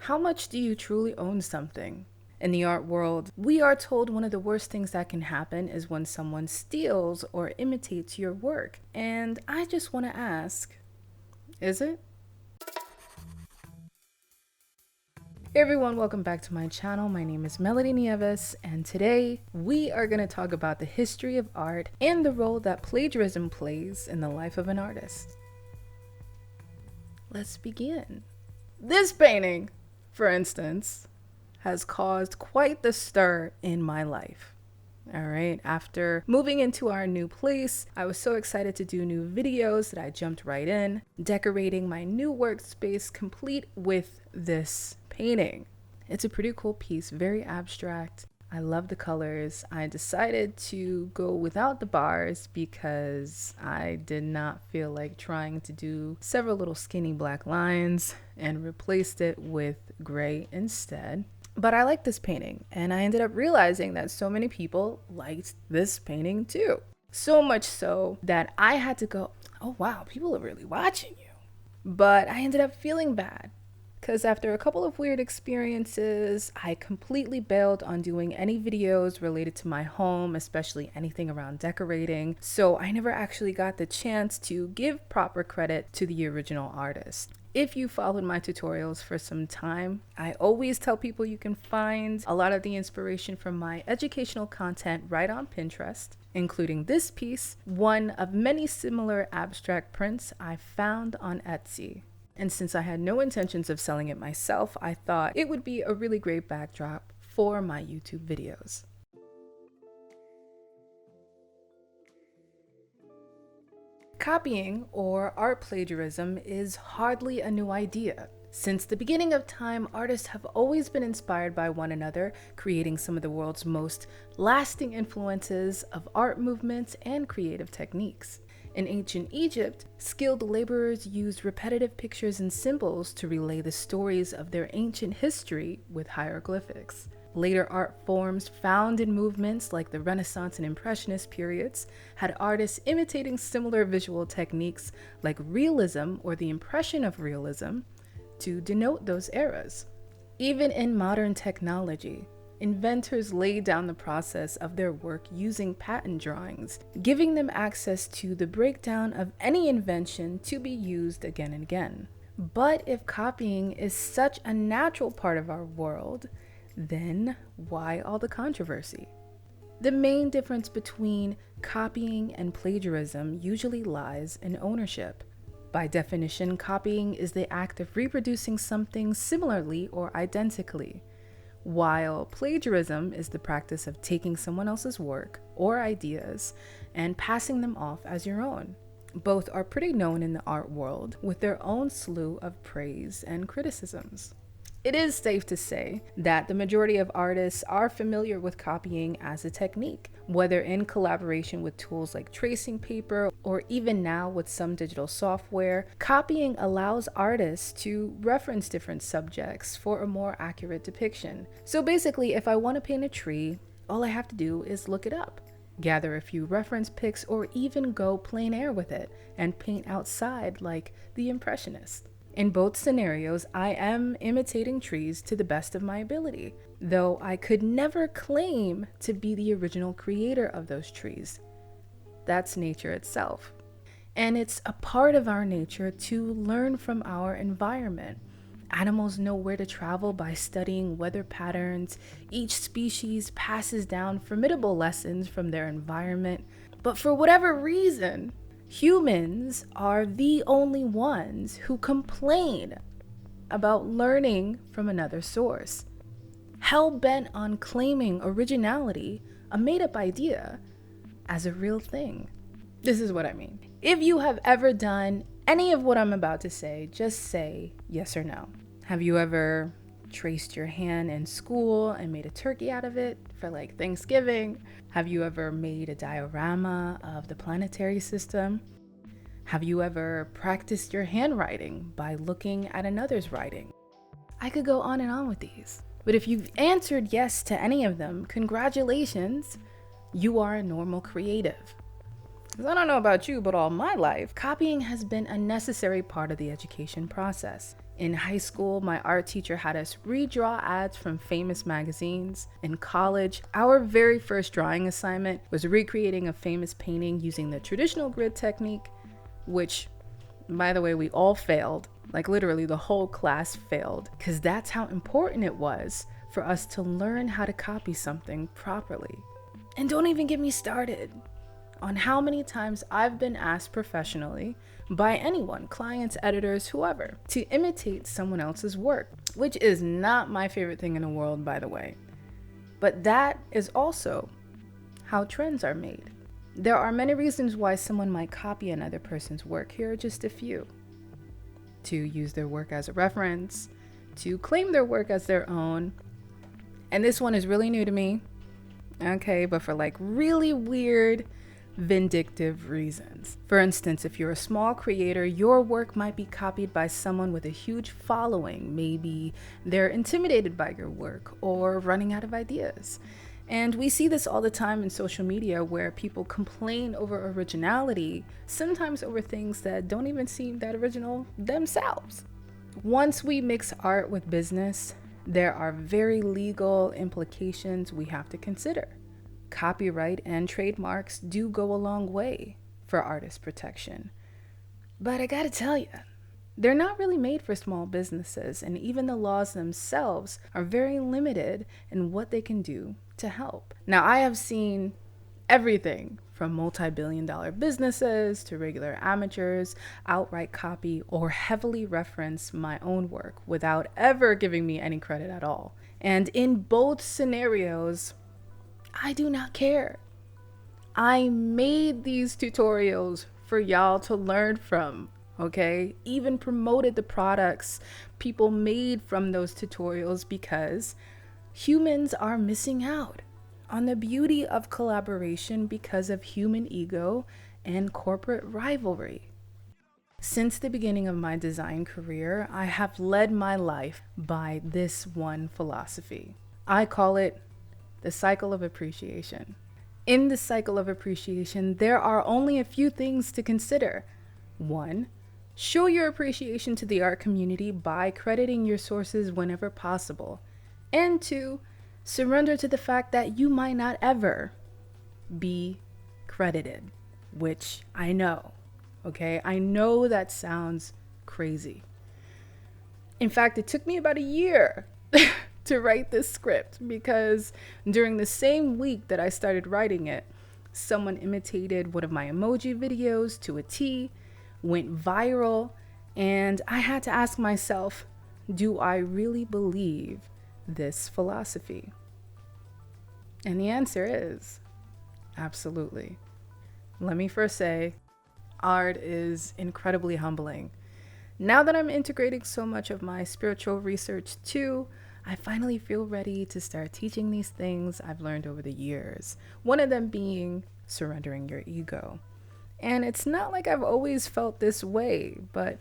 How much do you truly own something? In the art world, we are told one of the worst things that can happen is when someone steals or imitates your work. And I just want to ask, is it? Hey everyone, welcome back to my channel. My name is Nieves, and today we are going to talk about the history of art and the role that plagiarism plays in the life of an artist. Let's begin. This painting, for instance, has caused quite the stir in my life. All right, after moving into our new place, I was so excited to do new videos that I jumped right in, decorating my new workspace complete with this painting. It's a pretty cool piece, very abstract. I love the colors. I decided to go without the bars because I did not feel like trying to do several little skinny black lines and replaced it with gray instead. But I like this painting, and I ended up realizing that so many people liked this painting too. So much so that I had to go, oh wow, people are really watching you. But I ended up feeling bad because after a couple of weird experiences, I completely bailed on doing any videos related to my home, especially anything around decorating. So I never actually got the chance to give proper credit to the original artist. If you followed my tutorials for some time, I always tell people you can find a lot of the inspiration from my educational content right on Pinterest, including this piece, one of many similar abstract prints I found on Etsy. And since I had no intentions of selling it myself, I thought it would be a really great backdrop for my YouTube videos. Copying, or art plagiarism, is hardly a new idea. Since the beginning of time, artists have always been inspired by one another, creating some of the world's most lasting influences of art movements and creative techniques. In ancient Egypt, skilled laborers used repetitive pictures and symbols to relay the stories of their ancient history with hieroglyphics. Later art forms found in movements like the Renaissance and Impressionist periods had artists imitating similar visual techniques like realism or the impression of realism to denote those eras. Even in modern technology, inventors laid down the process of their work using patent drawings, giving them access to the breakdown of any invention to be used again and again. But if copying is such a natural part of our world, then why all the controversy? The main difference between copying and plagiarism usually lies in ownership. By definition, copying is the act of reproducing something similarly or identically, while plagiarism is the practice of taking someone else's work or ideas and passing them off as your own. Both are pretty known in the art world with their own slew of praise and criticisms. It is safe to say that the majority of artists are familiar with copying as a technique, whether in collaboration with tools like tracing paper or even now with some digital software. Copying allows artists to reference different subjects for a more accurate depiction. So basically, if I want to paint a tree, all I have to do is look it up, gather a few reference pics, or even go plein air with it and paint outside like the Impressionists. In both scenarios, I am imitating trees to the best of my ability, though I could never claim to be the original creator of those trees. That's nature itself. And it's a part of our nature to learn from our environment. Animals know where to travel by studying weather patterns. Each species passes down formidable lessons from their environment. But for whatever reason, humans are the only ones who complain about learning from another source, hell-bent on claiming originality, a made-up idea, as a real thing. This is what I mean. If you have ever done any of what I'm about to say, just say yes or no. Have you ever traced your hand in school and made a turkey out of it for like Thanksgiving? Have you ever made a diorama of the planetary system? Have you ever practiced your handwriting by looking at another's writing? I could go on and on with these, but if you've answered yes to any of them, congratulations, you are a normal creative. Because I don't know about you, but all my life, copying has been a necessary part of the education process. In high school, my art teacher had us redraw ads from famous magazines. In college, our very first drawing assignment was recreating a famous painting using the traditional grid technique, which, by the way, we all failed. Like literally the whole class failed, because that's how important it was for us to learn how to copy something properly. And don't even get me started on how many times I've been asked professionally by anyone, clients, editors, whoever, to imitate someone else's work, which is not my favorite thing in the world, by the way. But that is also how trends are made. There are many reasons why someone might copy another person's work. Here are just a few. To use their work as a reference, to claim their work as their own. And this one is really new to me. Okay, but for like really weird, vindictive reasons. For instance, if you're a small creator, your work might be copied by someone with a huge following. Maybe they're intimidated by your work or running out of ideas. And we see this all the time in social media where people complain over originality, sometimes over things that don't even seem that original themselves. Once we mix art with business, there are very legal implications we have to consider. Copyright and trademarks do go a long way for artist protection. But I gotta tell you, they're not really made for small businesses, and even the laws themselves are very limited in what they can do to help. Now, I have seen everything from multi-billion-dollar businesses to regular amateurs outright copy or heavily reference my own work without ever giving me any credit at all. And in both scenarios, I do not care. I made these tutorials for y'all to learn from, okay? Even promoted the products people made from those tutorials because humans are missing out on the beauty of collaboration because of human ego and corporate rivalry. Since the beginning of my design career, I have led my life by this one philosophy. I call it the cycle of appreciation. In the cycle of appreciation, there are only a few things to consider. 1, show your appreciation to the art community by crediting your sources whenever possible. And 2, surrender to the fact that you might not ever be credited, which I know, okay? I know that sounds crazy. In fact, it took me about a year to write this script because during the same week that I started writing it, someone imitated one of my emoji videos to a T, went viral, and I had to ask myself, do I really believe this philosophy? And the answer is absolutely. Let me first say, art is incredibly humbling. Now that I'm integrating so much of my spiritual research too, I finally feel ready to start teaching these things I've learned over the years. One of them being surrendering your ego. And it's not like I've always felt this way, but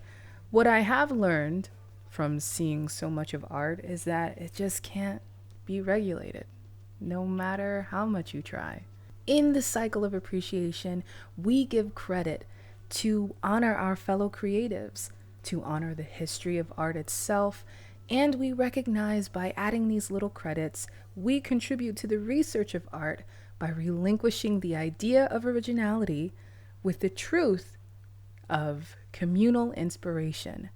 what I have learned from seeing so much of art is that it just can't be regulated, no matter how much you try. In the cycle of appreciation, we give credit to honor our fellow creatives, to honor the history of art itself, and we recognize by adding these little credits, we contribute to the research of art by relinquishing the idea of originality with the truth of communal inspiration.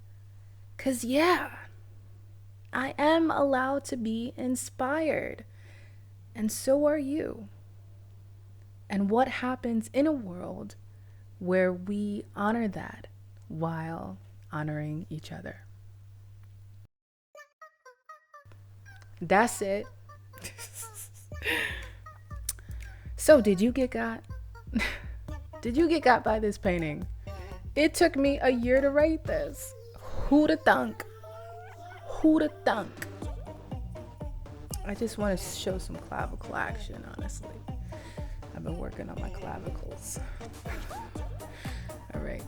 'Cause yeah, I am allowed to be inspired, and so are you. And what happens in a world where we honor that while honoring each other? That's it. So did you get got? Did you get got by this painting? It took me a year to write this. Who'da thunk? Who'da thunk? I just want to show some clavicle action, honestly. I've been working on my clavicles. All right.